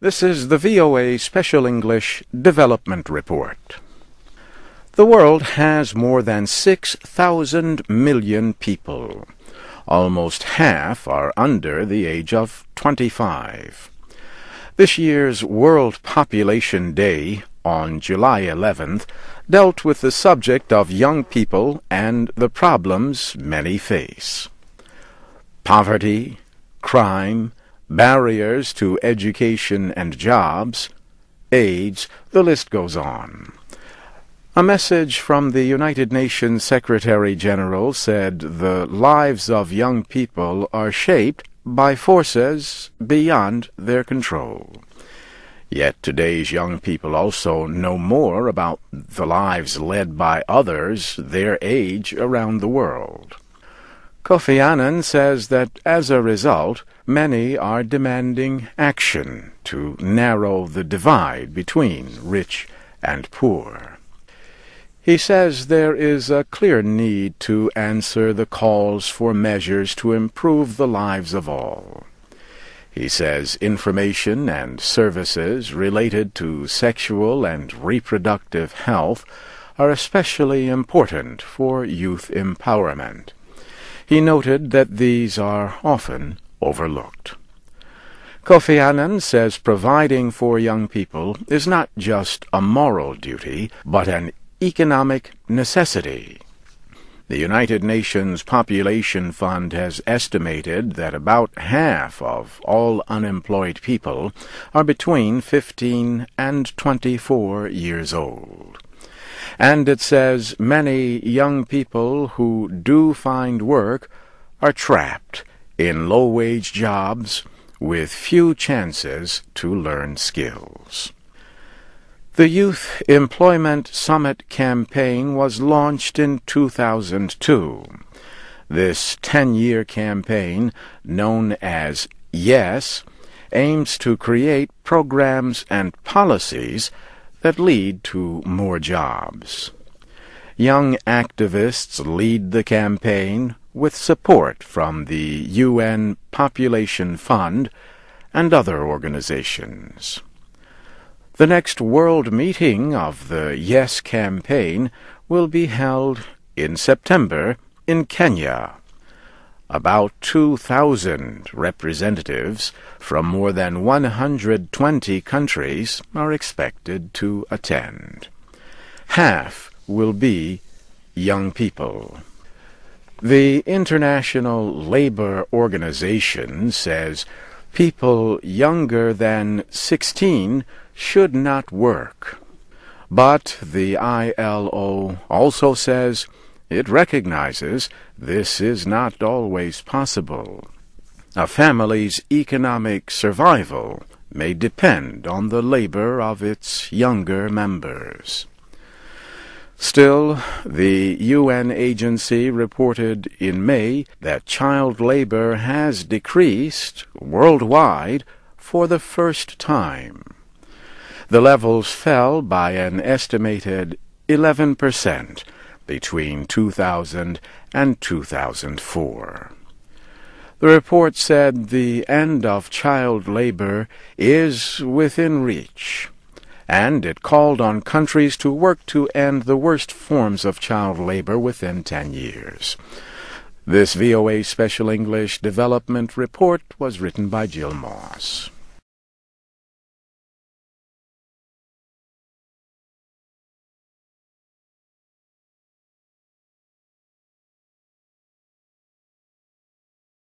This is the VOA Special English Development Report. The world has more than 6,000 million people. Almost half are under the age of 25. This year's World Population Day, on July 11th, dealt with the subject of young people and the problems many face. Poverty, crime, barriers to education and jobs, AIDS, the list goes on. A message from the United Nations Secretary-General said the lives of young people are shaped by forces beyond their control. Yet today's young people also know more about the lives led by others their age around the world. Kofi Annan says that as a result, many are demanding action to narrow the divide between rich and poor. He says there is a clear need to answer the calls for measures to improve the lives of all. He says information and services related to sexual and reproductive health are especially important for youth empowerment. He noted that these are often overlooked. Kofi Annan says providing for young people is not just a moral duty, but an economic necessity. The United Nations Population Fund has estimated that about half of all unemployed people are between 15 and 24 years old. And it says many young people who do find work are trapped in low-wage jobs with few chances to learn skills. The Youth Employment Summit campaign was launched in 2002. This 10-year campaign, known as YES, aims to create programs and policies that lead to more jobs. Young activists lead the campaign with support from the UN Population Fund and other organizations. The next world meeting of the Yes campaign will be held in September in Kenya. About 2,000 representatives from more than 120 countries are expected to attend. Half will be young people. The International Labor Organization says people younger than 16 should not work. But the I.L.O. also says it recognizes this is not always possible. A family's economic survival may depend on the labor of its younger members. Still, the UN agency reported in May that child labor has decreased worldwide for the first time. The levels fell by an estimated 11% between 2000 and 2004. The report said the end of child labor is within reach, and it called on countries to work to end the worst forms of child labor within 10 years. This VOA Special English Development Report was written by Jill Moss.